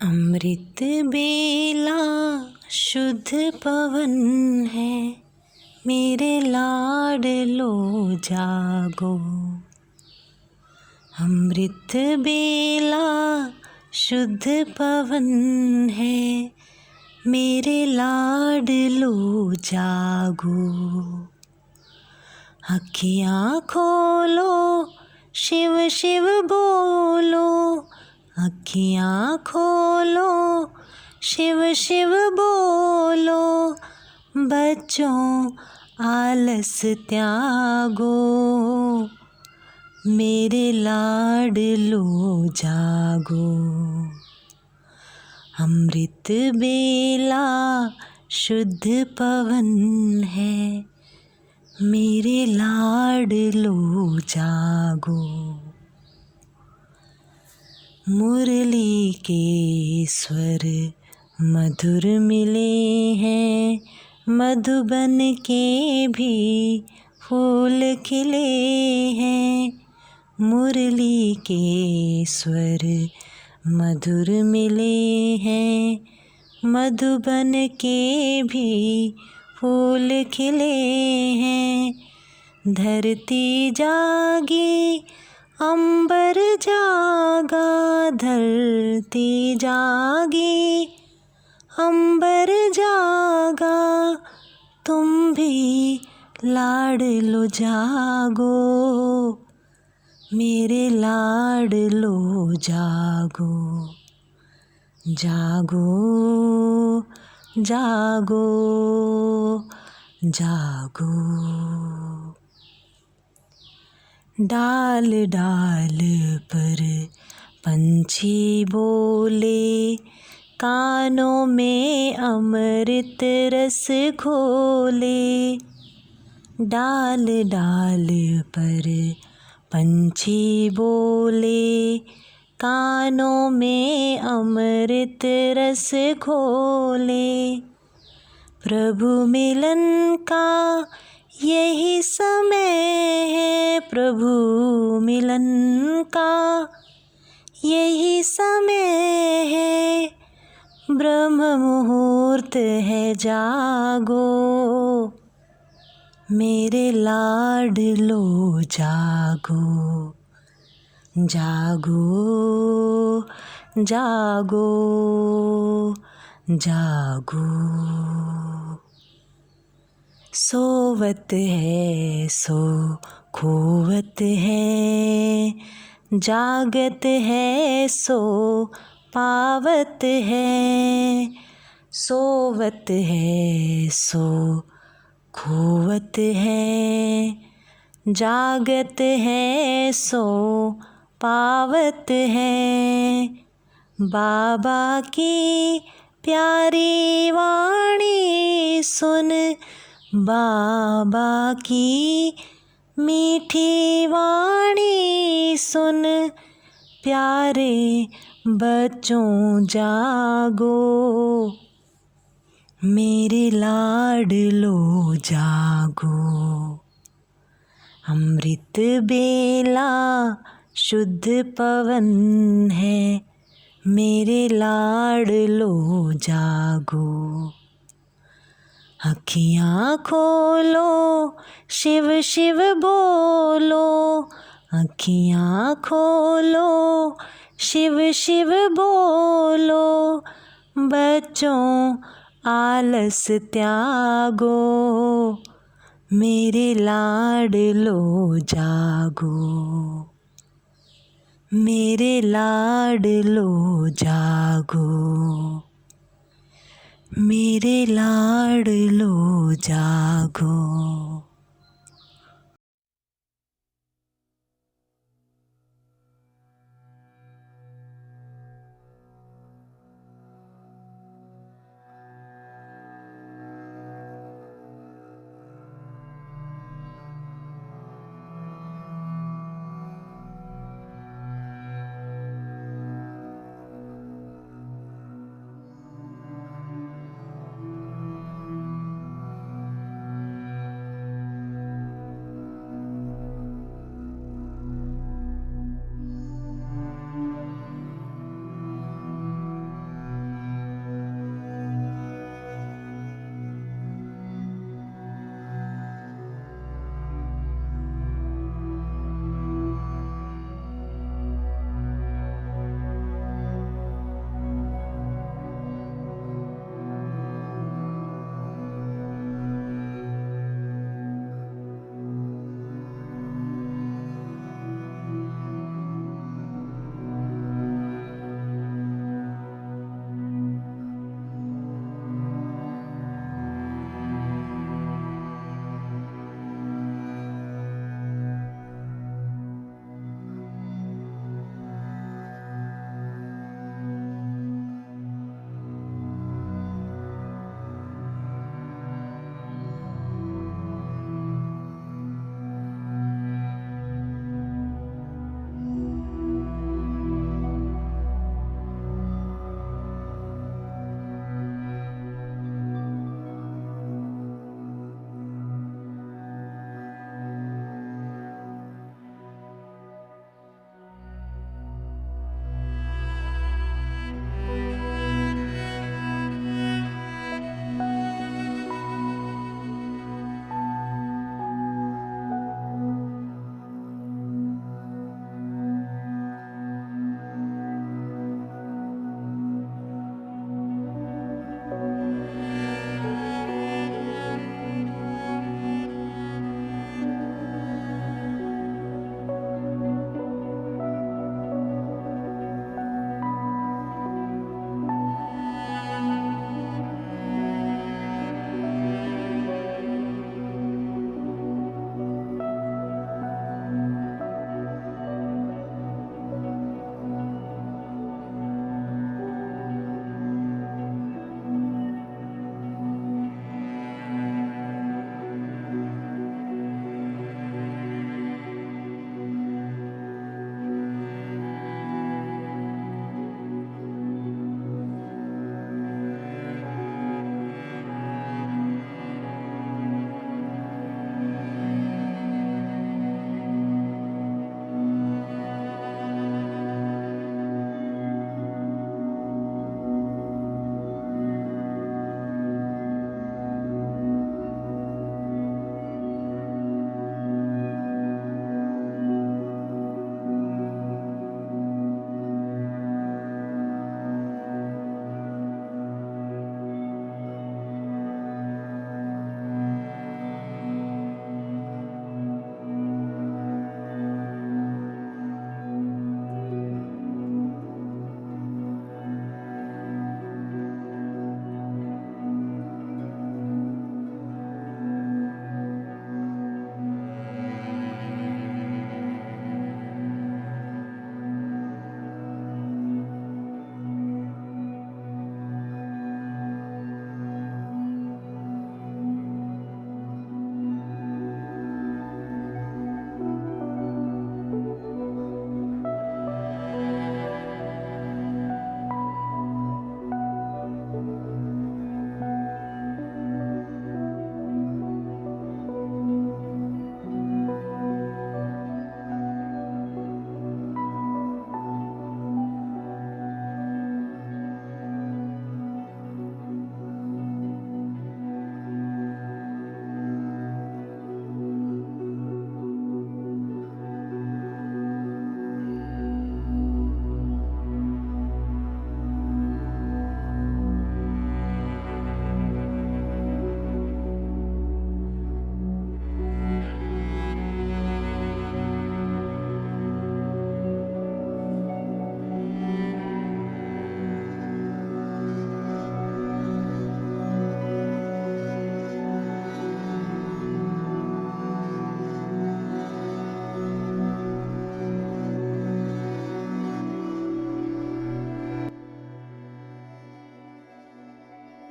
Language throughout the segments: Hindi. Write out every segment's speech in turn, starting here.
अमृत बेला शुद्ध पवन है, मेरे लाडलो जागो। अमृत बेला शुद्ध पवन है, मेरे लाडलो जागो। अखियाँ खोलो, शिव शिव बोलो। अखियाँ खोलो, शिव शिव बोलो। बच्चों आलस त्यागो, मेरे लाडलो जागो। अमृत बेला शुद्ध पवन है, मेरे लाडलो जागो। मुरली के स्वर मधुर मिले हैं, मधुबन के भी फूल खिले हैं। मुरली के स्वर मधुर मिले हैं, मधुबन के भी फूल खिले हैं। धरती जागी, अंबर जागा। धरती जागी, अंबर जागा। तुम भी लाडलो जागो, मेरे लाडलो जागो। जागो जागो जागो। डाल डाल पर पंछी बोले, कानों में अमृत रस घोले। डाल डाल पर पंछी बोले, कानों में अमृत रस घोले। प्रभु मिलन का यही समय है, प्रभु मिलन का यही समय है। ब्रह्म मुहूर्त है, जागो, मेरे लाडलो जागो। जागो जागो जागो। सोवत है सो खोवत है, जागत है सो पावत है। सोवत है सो खोवत है, जागत है सो पावत है। बाबा की प्यारी वाणी सुन, बाबा की मीठी वाणी सुन। प्यारे बच्चों जागो, मेरे लाडलो जागो। अमृत बेला शुद्ध पवन है, मेरे लाडलो जागो। अखियाँ खोलो, शिव शिव बोलो। अखियाँ खोलो, शिव शिव बोलो। बच्चों आलस त्यागो, मेरे लाडलो जागो। मेरे लाडलो जागो, मेरे लाडलो जागो।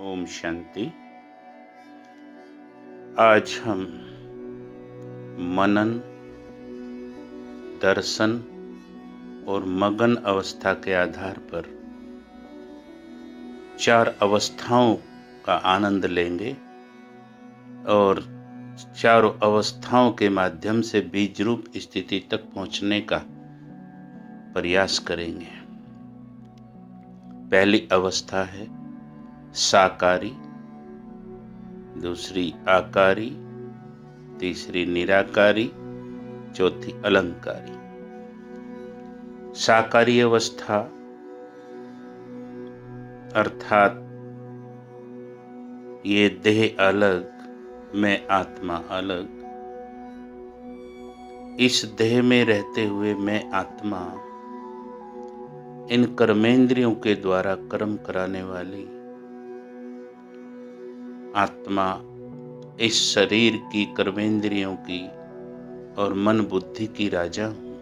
ओम शांति। आज हम मनन, दर्शन और मगन अवस्था के आधार पर 4 अवस्थाओं का आनंद लेंगे और चारों अवस्थाओं के माध्यम से बीज रूप स्थिति तक पहुंचने का प्रयास करेंगे। पहली अवस्था है साकारी, दूसरी आकारी, तीसरी निराकारी, चौथी अलंकारी। साकारी अवस्था अर्थात ये देह अलग, मैं आत्मा अलग। इस देह में रहते हुए मैं आत्मा इन कर्मेंद्रियों के द्वारा कर्म कराने वाली आत्मा इस शरीर की, कर्मेंद्रियों की और मन बुद्धि की राजा हूं।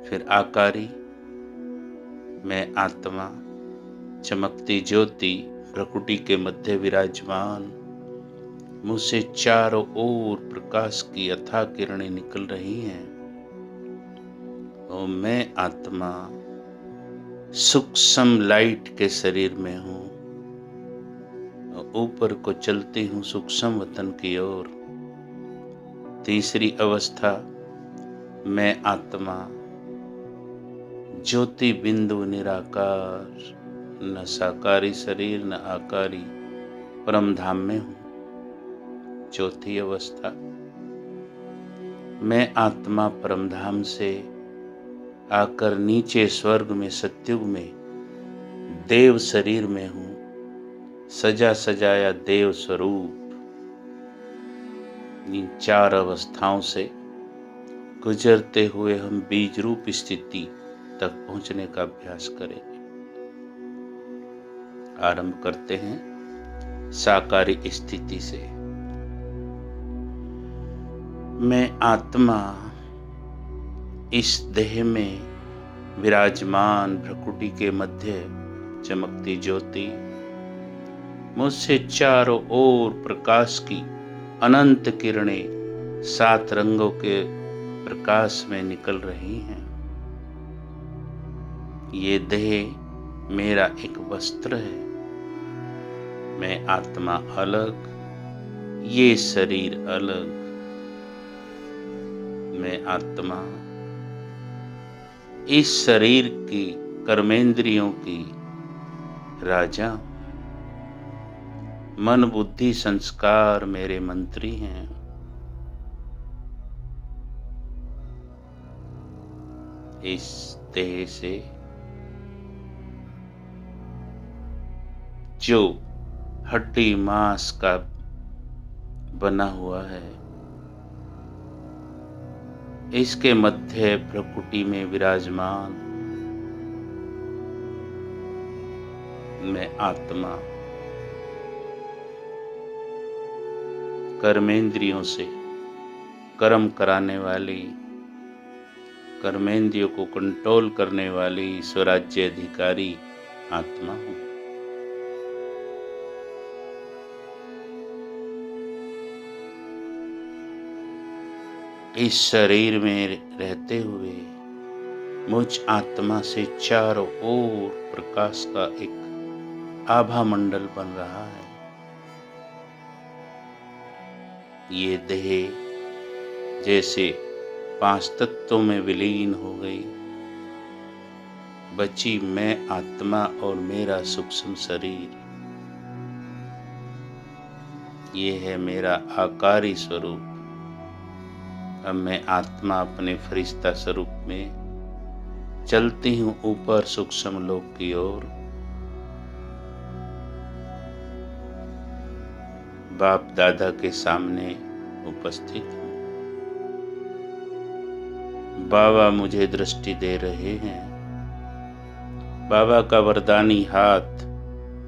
फिर आकारी, मैं आत्मा चमकती ज्योति प्रकृति के मध्य विराजमान, मुझसे चारों ओर प्रकाश की अथाह किरणें निकल रही हैं और मैं आत्मा सूक्ष्म लाइट के शरीर में हूँ और ऊपर को चलती हूँ सूक्ष्म वतन की ओर। तीसरी अवस्था, मैं आत्मा ज्योति बिंदु निराकार, न साकारी शरीर न आकारी, परम धाम में हूँ। चौथी अवस्था, मैं आत्मा परम धाम से आकर नीचे स्वर्ग में सत्युग में देव शरीर में हूँ, सजा सजाया देव स्वरूप। इन 4 अवस्थाओं से गुजरते हुए हम बीज रूप स्थिति तक पहुंचने का अभ्यास करेंगे। आरंभ करते हैं साकारी स्थिति से। मैं आत्मा इस देह में विराजमान प्रकृति के मध्य चमकती ज्योति, मुझसे चारों ओर प्रकाश की अनंत किरणें 7 रंगों के प्रकाश में निकल रही हैं। ये देह मेरा एक वस्त्र है। मैं आत्मा अलग, ये शरीर अलग। मैं आत्मा इस शरीर की, कर्मेंद्रियों की राजा। मन बुद्धि संस्कार मेरे मंत्री हैं। इस देह से जो हड्डी मांस का बना हुआ है, इसके मध्य प्रकृति में विराजमान मैं आत्मा कर्मेंद्रियों से कर्म कराने वाली, कर्मेंद्रियों को कंट्रोल करने वाली स्वराज्य अधिकारी आत्मा हूँ। इस शरीर में रहते हुए मुझ आत्मा से चारों ओर प्रकाश का एक आभा मंडल बन रहा है। ये देह जैसे 5 तत्वों में विलीन हो गई, बची मैं आत्मा और मेरा सूक्ष्म शरीर। ये है मेरा आकारी स्वरूप। अब मैं आत्मा अपने फरिश्ता स्वरूप में चलती हूँ ऊपर सूक्ष्म लोक की ओर। बाप दादा के सामने उपस्थित हूँ। बाबा मुझे दृष्टि दे रहे हैं। बाबा का वरदानी हाथ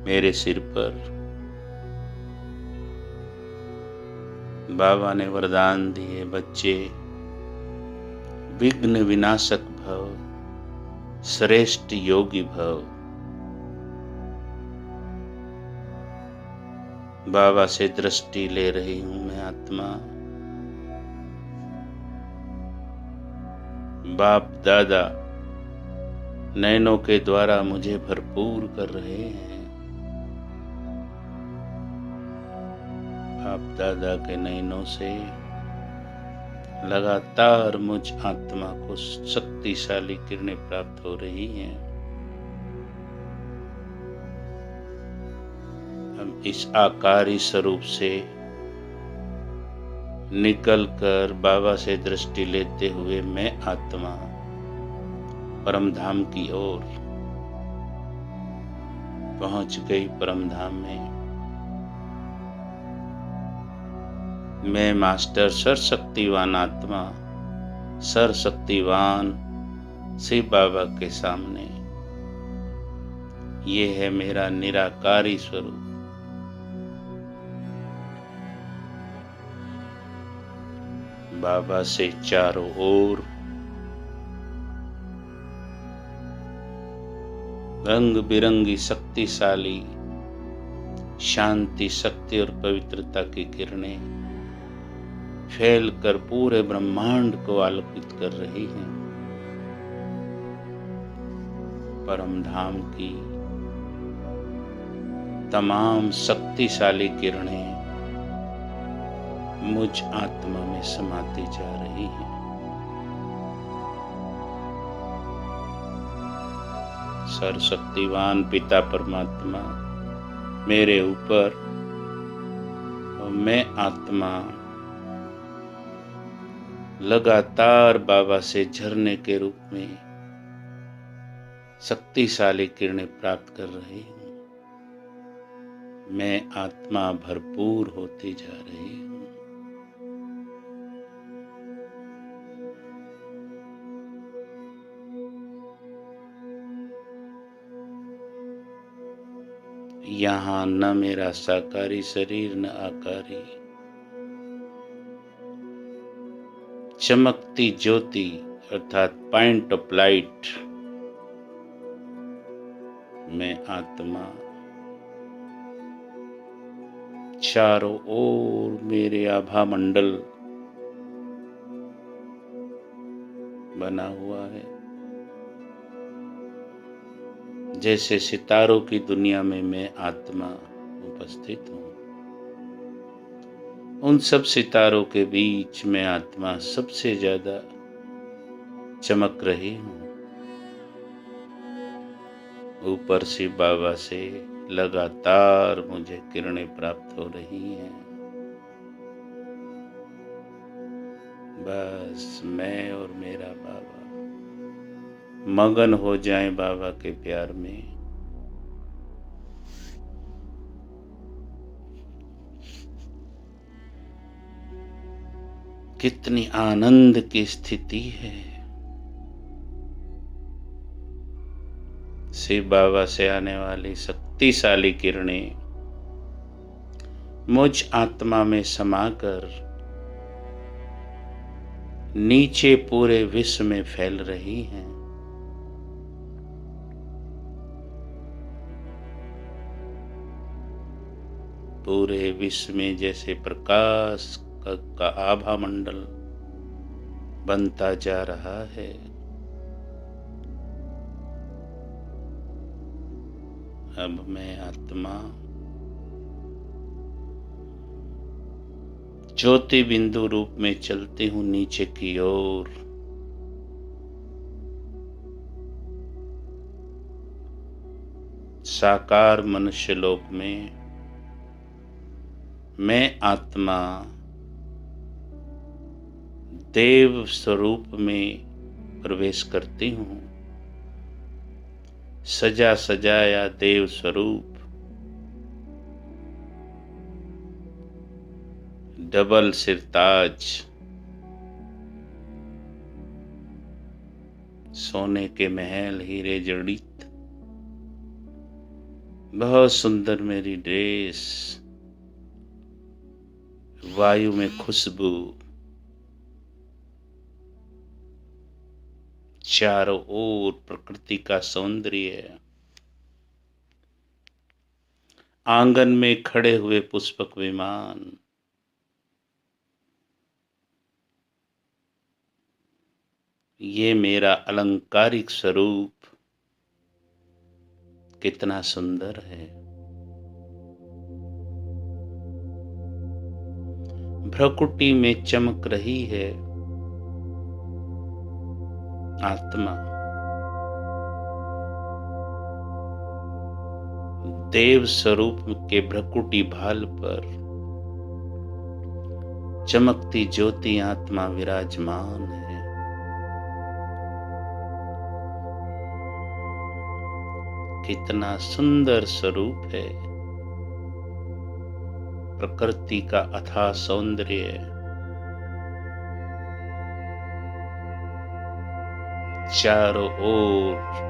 मेरे सिर पर। बाबा ने वरदान दिए, बच्चे विघ्न विनाशक भव, श्रेष्ठ योगी भव। बाबा से दृष्टि ले रही हूँ मैं आत्मा। बाप दादा नयनों के द्वारा मुझे भरपूर कर रहे हैं। बाप दादा के नयनों से लगातार मुझ आत्मा को शक्तिशाली किरणें प्राप्त हो रही हैं। हम इस आकारी स्वरूप से निकलकर बाबा से दृष्टि लेते हुए मैं आत्मा परम धाम की ओर पहुंच गई। परम धाम में मैं मास्टर सर्वशक्तिवान आत्मा सर्वशक्तिवान शिव बाबा के सामने, ये है मेरा निराकारी स्वरूप। बाबा से चारों ओर रंग बिरंगी शक्तिशाली शांति, शक्ति और पवित्रता की किरणें फैलकर पूरे ब्रह्मांड को आलोकित कर रही हैं। परम धाम की तमाम शक्तिशाली किरणें मुझ आत्मा में समाती जा रही हैं। सर्वशक्तिवान पिता परमात्मा मेरे ऊपर और मैं आत्मा लगातार बाबा से झरने के रूप में शक्तिशाली किरणें प्राप्त कर रही हूँ। मैं आत्मा भरपूर होती जा रही हूँ। यहाँ न मेरा साकारी शरीर न आकारी, चमकती ज्योति अर्थात पॉइंट ऑफ लाइट मैं आत्मा चारों ओर मेरे आभा मंडल बना हुआ है। जैसे सितारों की दुनिया में मैं आत्मा उपस्थित हूँ, उन सब सितारों के बीच मैं आत्मा सबसे ज्यादा चमक रही हूँ। ऊपर से बाबा से लगातार मुझे किरणें प्राप्त हो रही हैं। बस मैं और मेरा बाबा मगन हो जाएं बाबा के प्यार में। कितनी आनंद की स्थिति है। शिव बाबा से आने वाली शक्तिशाली किरणें मुझ आत्मा में समाकर नीचे पूरे विश्व में फैल रही हैं। पूरे विश्व में जैसे प्रकाश का आभा मंडल बनता जा रहा है। अब मैं आत्मा ज्योति बिंदु रूप में चलती हूँ नीचे की ओर। साकार मनुष्य लोक में मैं आत्मा देव स्वरूप में प्रवेश करती हूँ। सजा सजाया देव स्वरूप, डबल सिरताज, सोने के महल, हीरे जड़ित, बहुत सुंदर मेरी ड्रेस, वायु में खुशबू, चारों ओर प्रकृति का सौंदर्य, आंगन में खड़े हुए पुष्पक विमान, ये मेरा अलंकारिक स्वरूप कितना सुंदर है। भ्रकुटी में चमक रही है आत्मा, देव स्वरूप के भ्रकुटी भाल पर चमकती ज्योति आत्मा विराजमान है। कितना सुंदर स्वरूप है, प्रकृति का अथाह सौंदर्य, चारों ओर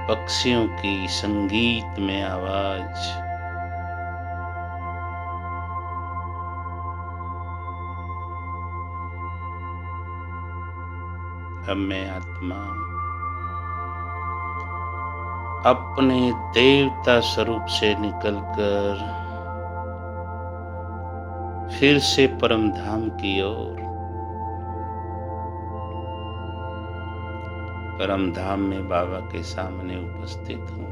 पक्षियों की संगीत में आवाज, अब मैं आत्मा अपने देवता स्वरूप से निकलकर फिर से परम धाम की ओर, परम धाम में बाबा के सामने उपस्थित हूँ।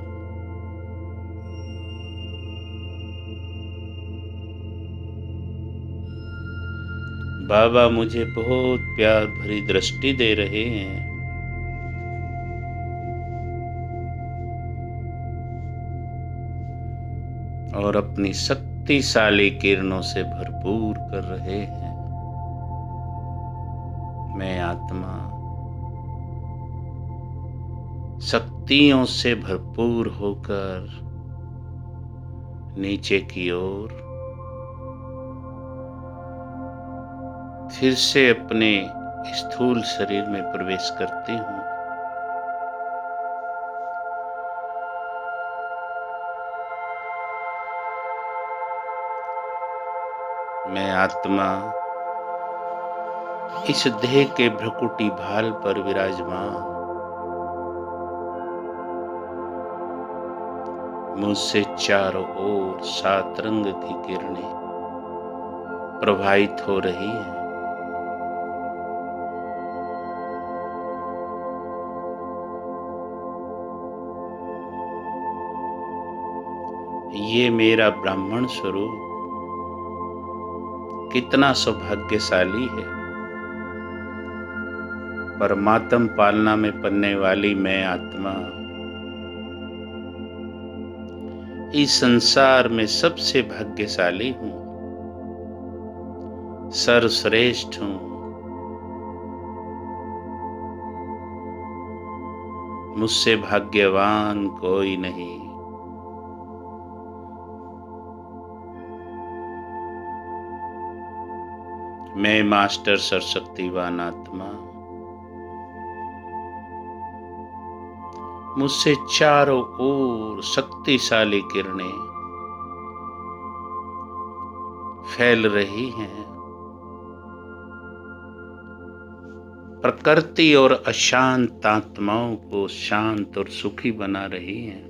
बाबा मुझे बहुत प्यार भरी दृष्टि दे रहे हैं। और अपनी शक्तिशाली किरणों से भरपूर कर रहे हैं। मैं आत्मा शक्तियों से भरपूर होकर नीचे की ओर फिर से अपने स्थूल शरीर में प्रवेश करती हूँ। मैं आत्मा इस देह के भ्रकुटी भाल पर विराजमान, मुझसे चारों ओर 7 रंग की किरणें प्रवाहित हो रही हैं। ये मेरा ब्राह्मण स्वरूप कितना सौभाग्यशाली है। परमात्म पालना में पलने वाली मैं आत्मा इस संसार में सबसे भाग्यशाली हूँ, सर्वश्रेष्ठ हूँ। मुझसे भाग्यवान कोई नहीं। मैं मास्टर सर्वशक्तिवान आत्मा, मुझसे चारों ओर शक्तिशाली किरणें फैल रही हैं। प्रकृति और अशांत आत्माओं को शांत और सुखी बना रही हैं।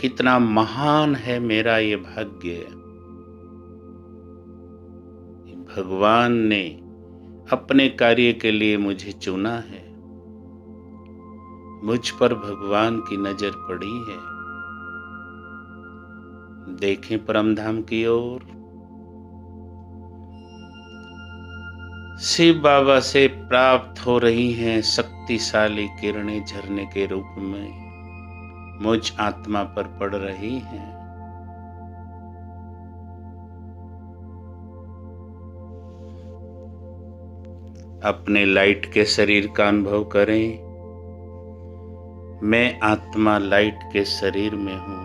कितना महान है मेरा ये भाग्य। भगवान ने अपने कार्य के लिए मुझे चुना है। मुझ पर भगवान की नजर पड़ी है। देखें परमधाम की ओर, शिव बाबा से प्राप्त हो रही हैं शक्तिशाली किरणें झरने के रूप में मुझ आत्मा पर पड़ रही हैं। अपने लाइट के शरीर का अनुभव करें। मैं आत्मा लाइट के शरीर में हूँ।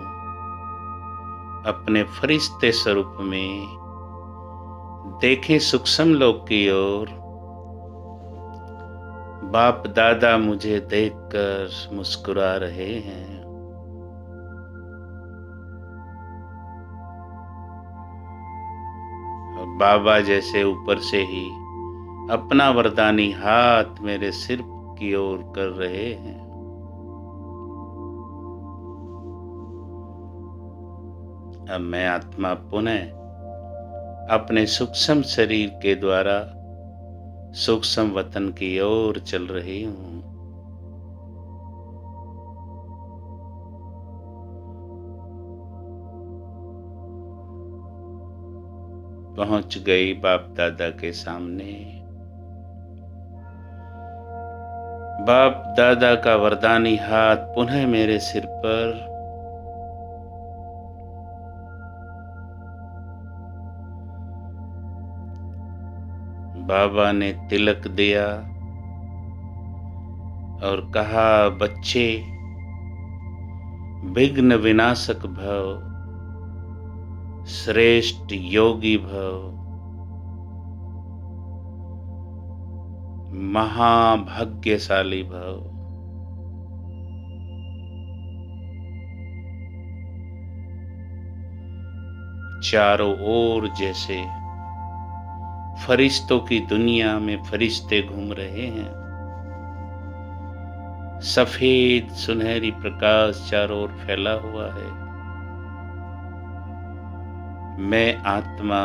अपने फरिश्ते स्वरूप में देखें सूक्ष्म लोक की ओर। बाप दादा मुझे देखकर मुस्कुरा रहे हैं। और बाबा जैसे ऊपर से ही अपना वरदानी हाथ मेरे सिर की ओर कर रहे हैं। अब मैं आत्मा पुनः अपने सूक्ष्म शरीर के द्वारा सूक्ष्म वतन की ओर चल रही हूँ। पहुंच गई बाप दादा के सामने। बाप दादा का वरदानी हाथ पुनः मेरे सिर पर। बाबा ने तिलक दिया और कहा, बच्चे विघ्न विनाशक भव, श्रेष्ठ योगी भव, महाभाग्यशाली भव। चारों ओर जैसे फरिश्तों की दुनिया में फरिश्ते घूम रहे हैं। सफेद सुनहरी प्रकाश चारों ओर फैला हुआ है। मैं आत्मा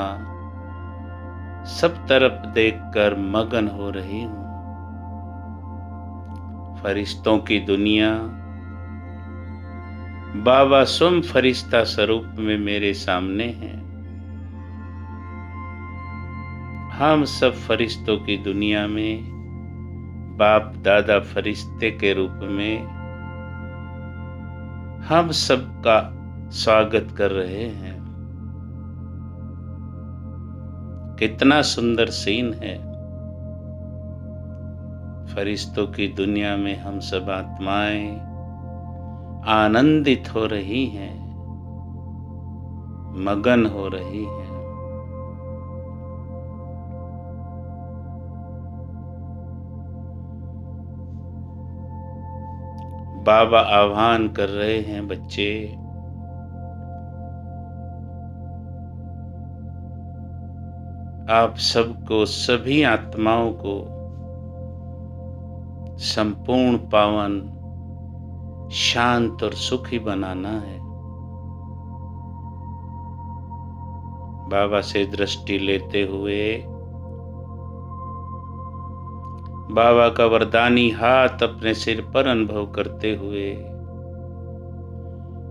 सब तरफ देखकर मगन हो रही हूँ। फरिश्तों की दुनिया बाबा स्वयं फरिश्ता स्वरूप में मेरे सामने हैं। हम सब फरिश्तों की दुनिया में बाप दादा फरिश्ते के रूप में हम सबका स्वागत कर रहे हैं। कितना सुंदर सीन है। फरिश्तों की दुनिया में हम सब आत्माएं आनंदित हो रही हैं, मगन हो रही हैं। बाबा आह्वान कर रहे हैं, बच्चे आप सबको, सभी आत्माओं को संपूर्ण पावन, शांत और सुखी बनाना है। बाबा से दृष्टि लेते हुए बाबा का वरदानी हाथ अपने सिर पर अनुभव करते हुए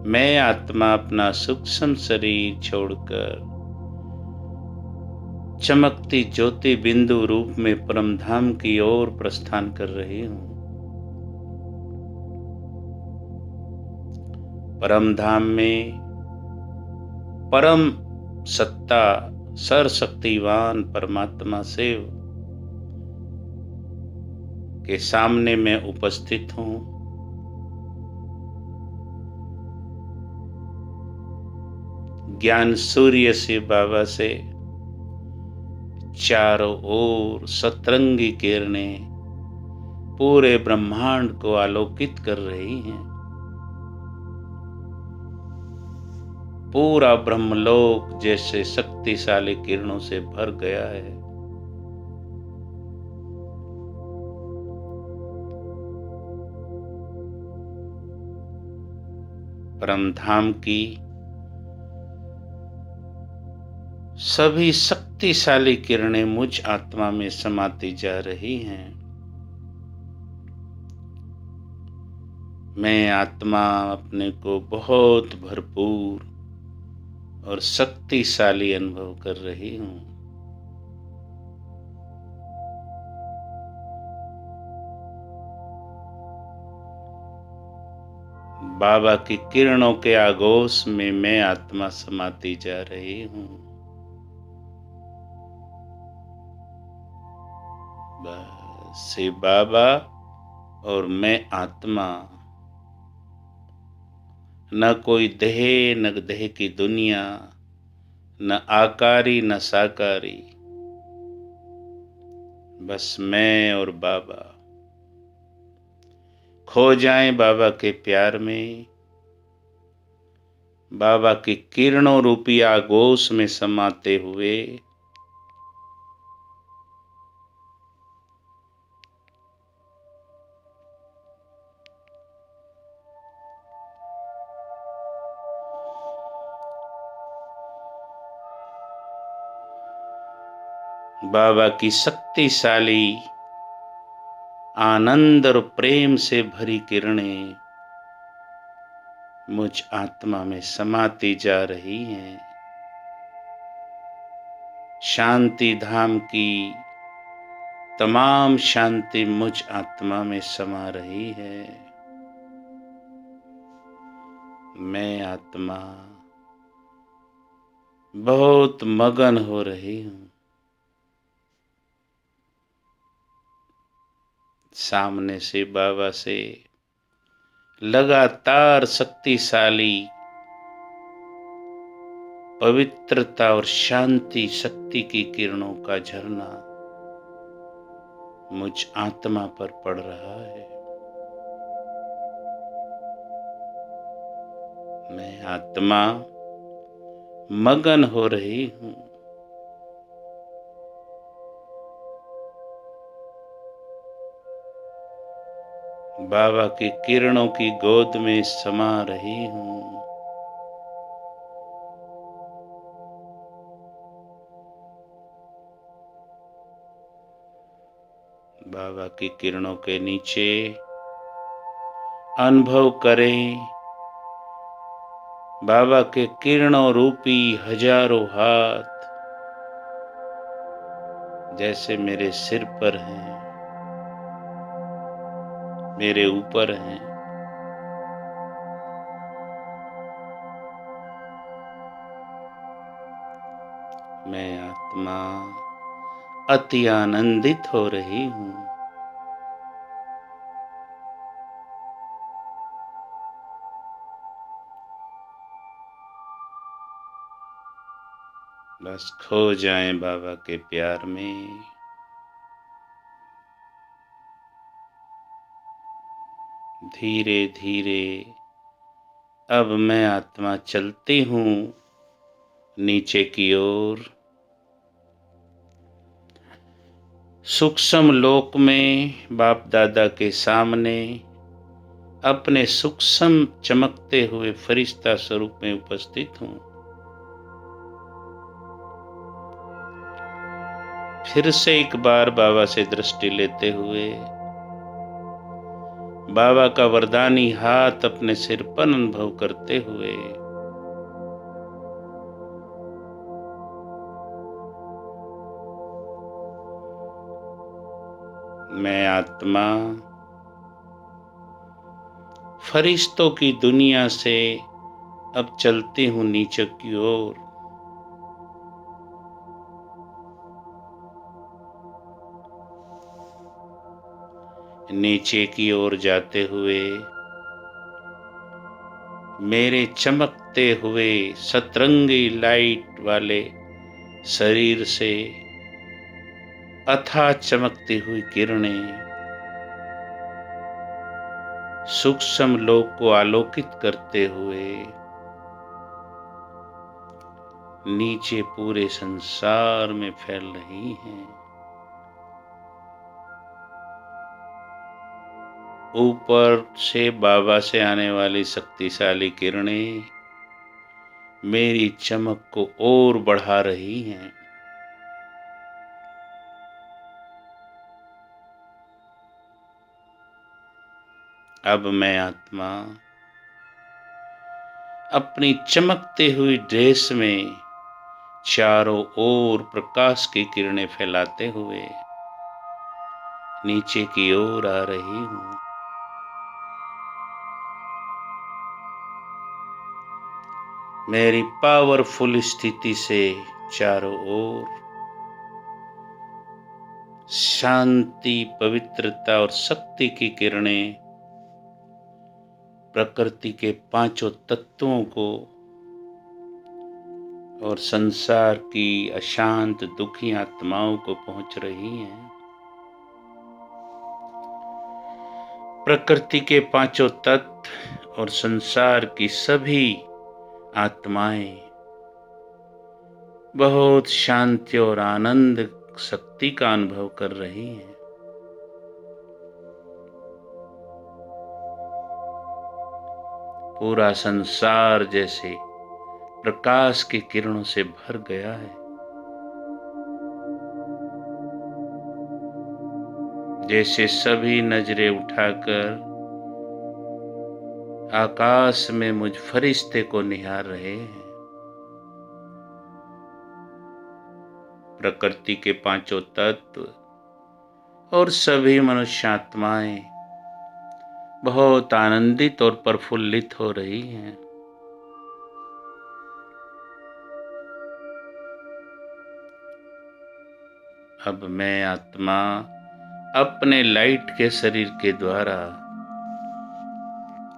मैं आत्मा अपना सूक्ष्म शरीर छोड़कर चमकती ज्योति बिंदु रूप में परम धाम की ओर प्रस्थान कर रही हूँ। परम धाम में परम सत्ता सर्वशक्तिवान परमात्मा शिव के सामने मैं उपस्थित हूँ। ज्ञान सूर्य से बाबा से चारों ओर सतरंगी किरणें पूरे ब्रह्मांड को आलोकित कर रही हैं। पूरा ब्रह्मलोक जैसे शक्तिशाली किरणों से भर गया है। परम धाम की सभी शक्तिशाली किरणें मुझ आत्मा में समाती जा रही हैं। मैं आत्मा अपने को बहुत भरपूर और शक्तिशाली अनुभव कर रही हूँ। बाबा की किरणों के आगोश में मैं आत्मा समाती जा रही हूँ। बस से बाबा और मैं आत्मा, न कोई देह न देह की दुनिया, न आकारी न साकारी, बस मैं और बाबा खो जाएं बाबा के प्यार में, बाबा की किरणों रूपी आगोश में समाते हुए बाबा की शक्तिशाली आनंद और प्रेम से भरी किरणें मुझ आत्मा में समाती जा रही हैं। शांति धाम की तमाम शांति मुझ आत्मा में समा रही है। मैं आत्मा बहुत मगन हो रही हूँ। सामने से बाबा से लगातार शक्तिशाली पवित्रता और शांति शक्ति की किरणों का झरना मुझ आत्मा पर पड़ रहा है। मैं आत्मा मगन हो रही हूँ। बाबा की किरणों की गोद में समा रही हूँ। बाबा की किरणों के नीचे अनुभव करें बाबा के किरणों रूपी हजारों हाथ जैसे मेरे सिर पर हैं, मेरे ऊपर हैं। मैं आत्मा अति आनंदित हो रही हूँ। बस खो जाएं बाबा के प्यार में। धीरे धीरे अब मैं आत्मा चलती हूँ नीचे की ओर। सूक्ष्म लोक में बाप दादा के सामने अपने सूक्ष्म चमकते हुए फरिश्ता स्वरूप में उपस्थित हूँ। फिर से एक बार बाबा से दृष्टि लेते हुए बाबा का वरदानी हाथ अपने सिर पर अनुभव करते हुए मैं आत्मा फरिश्तों की दुनिया से अब चलती हूँ नीचे की ओर। नीचे की ओर जाते हुए मेरे चमकते हुए सतरंगी लाइट वाले शरीर से अथाह चमकती हुई किरणें सूक्ष्म लोक को आलोकित करते हुए नीचे पूरे संसार में फैल रही हैं। ऊपर से बाबा से आने वाली शक्तिशाली किरणें मेरी चमक को और बढ़ा रही हैं। अब मैं आत्मा अपनी चमकते हुई ड्रेस में चारों ओर प्रकाश की किरणें फैलाते हुए नीचे की ओर आ रही हूँ। मेरी पावरफुल स्थिति से चारों ओर शांति, पवित्रता और शक्ति की किरणें प्रकृति के पांचों तत्वों को और संसार की अशांत दुखी आत्माओं को पहुंच रही हैं। प्रकृति के पांचों तत्व और संसार की सभी आत्माएं बहुत शांति और आनंद शक्ति का अनुभव कर रही हैं। पूरा संसार जैसे प्रकाश की किरणों से भर गया है। जैसे सभी नजरें उठाकर आकाश में मुझ फरिश्ते को निहार रहे हैं। प्रकृति के पांचों तत्व और सभी मनुष्य आत्माएं बहुत आनंदित और प्रफुल्लित हो रही हैं। अब मैं आत्मा अपने लाइट के शरीर के द्वारा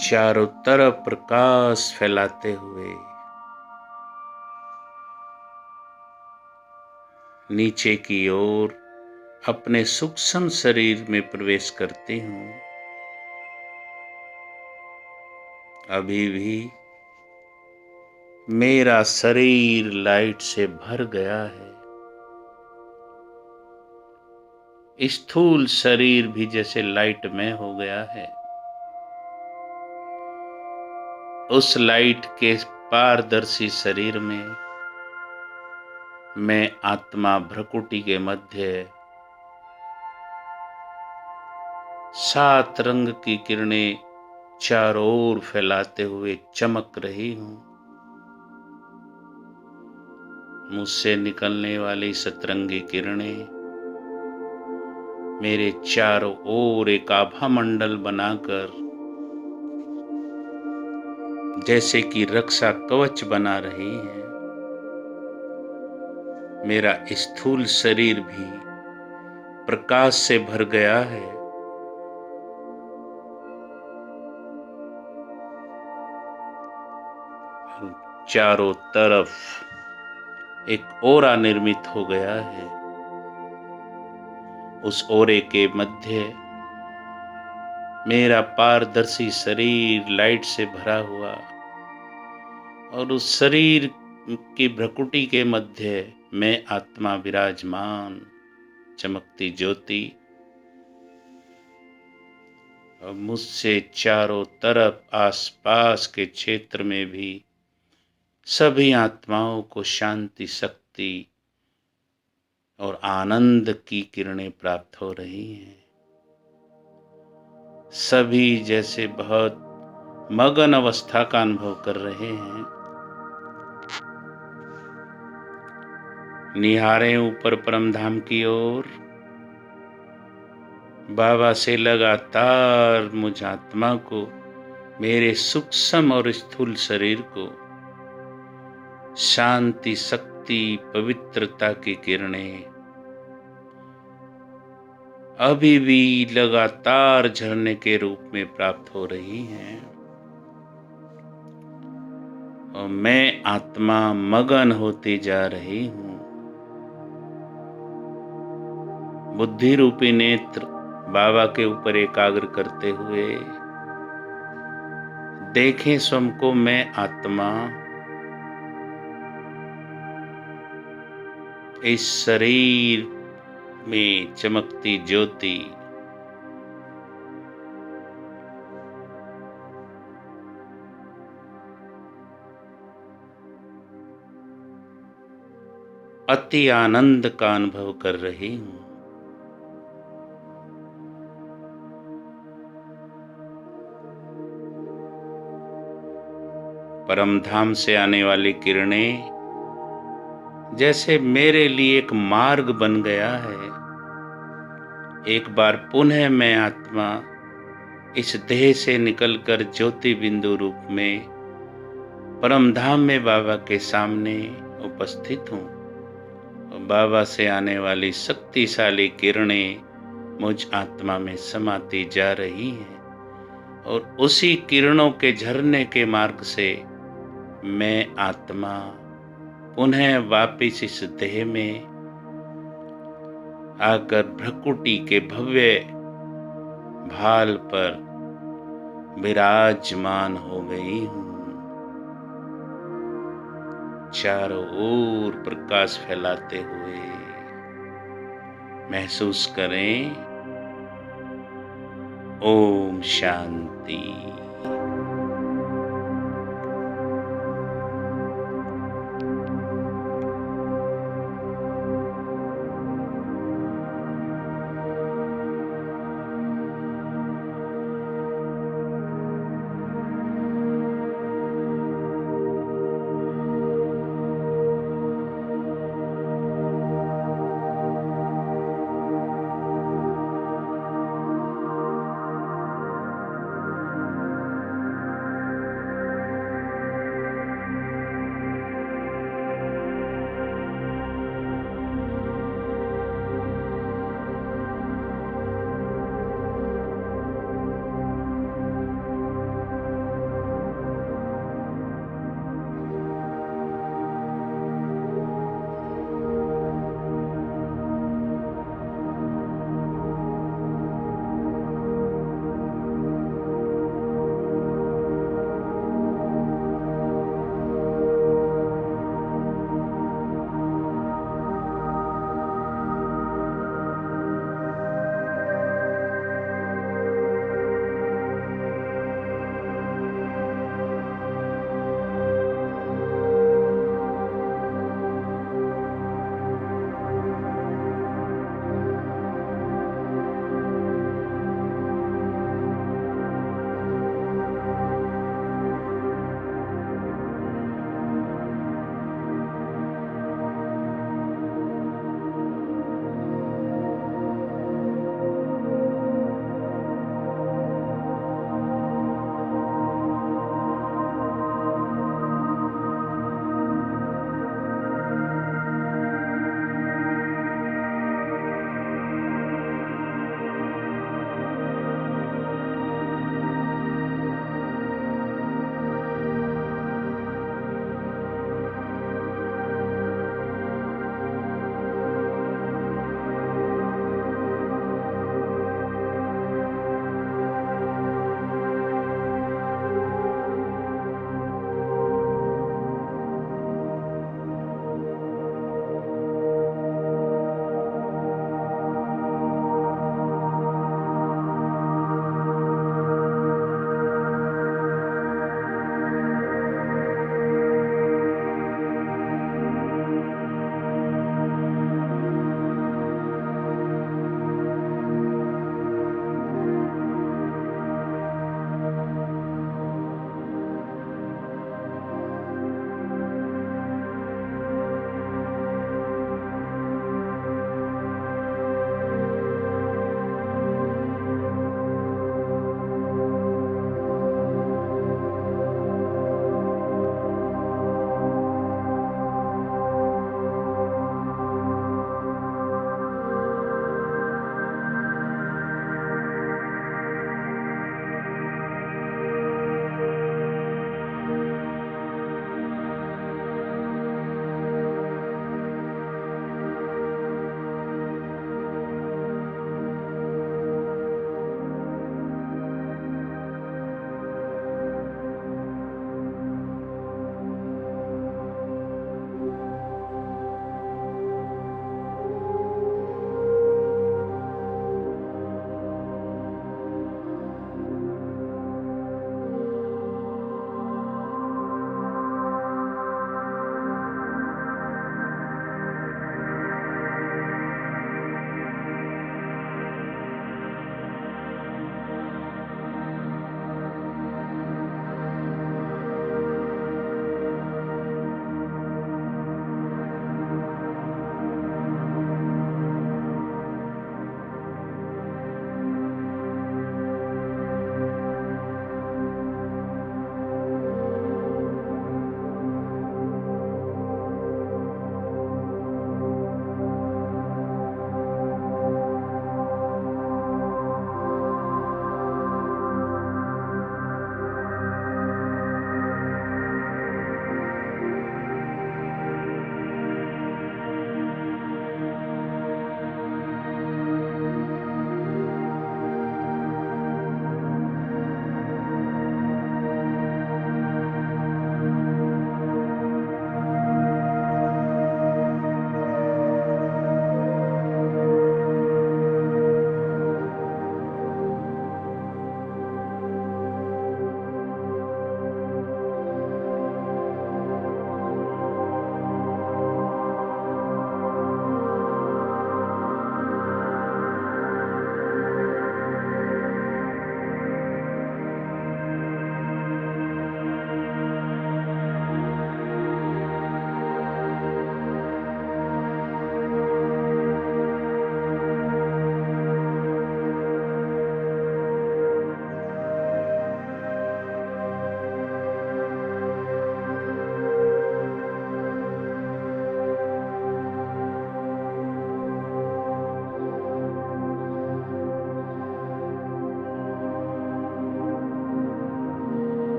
चारों तरफ प्रकाश फैलाते हुए नीचे की ओर अपने सूक्ष्म शरीर में प्रवेश करती हूँ। अभी भी मेरा शरीर लाइट से भर गया है। स्थूल शरीर भी जैसे लाइट में हो गया है। उस लाइट के पारदर्शी शरीर में मैं आत्मा भ्रकुटी के मध्य 7 रंग की किरणें चारों ओर फैलाते हुए चमक रही हूँ। मुझसे निकलने वाली सतरंगी किरणें मेरे चारों ओर एक आभा मंडल बनाकर जैसे कि रक्षा कवच बना रही है। मेरा स्थूल शरीर भी प्रकाश से भर गया है। चारों तरफ एक ओरा निर्मित हो गया है। उस ओरे के मध्य मेरा पारदर्शी शरीर लाइट से भरा हुआ और उस शरीर की भ्रकुटी के मध्य मैं आत्मा विराजमान, चमकती ज्योति। और मुझसे चारों तरफ आसपास के क्षेत्र में भी सभी आत्माओं को शांति, शक्ति और आनंद की किरणें प्राप्त हो रही हैं। सभी जैसे बहुत मगन अवस्था का अनुभव कर रहे हैं। निहारें ऊपर परम धाम की ओर। बाबा से लगातार मुझ आत्मा को, मेरे सूक्ष्म और स्थूल शरीर को शांति, शक्ति, पवित्रता की किरणें अभी भी लगातार झरने के रूप में प्राप्त हो रही हैं। और मैं आत्मा मगन होती जा रही हूँ। बुद्धि रूपी नेत्र बाबा के ऊपर एकाग्र करते हुए देखें स्वयं को मैं आत्मा इस शरीर में चमकती ज्योति अति आनंद का अनुभव कर रही हूँ। परम धाम से आने वाली किरणें जैसे मेरे लिए एक मार्ग बन गया है। एक बार पुनः मैं आत्मा इस देह से निकलकर ज्योति बिंदु रूप में परम धाम में बाबा के सामने उपस्थित हूँ। बाबा से आने वाली शक्तिशाली किरणें मुझ आत्मा में समाती जा रही हैं और उसी किरणों के झरने के मार्ग से मैं आत्मा पुनः वापिस इस देह में आकर भ्रकुटी के भव्य भाल पर विराजमान हो गई हूँ। चारों ओर प्रकाश फैलाते हुए महसूस करें। ओम शांति।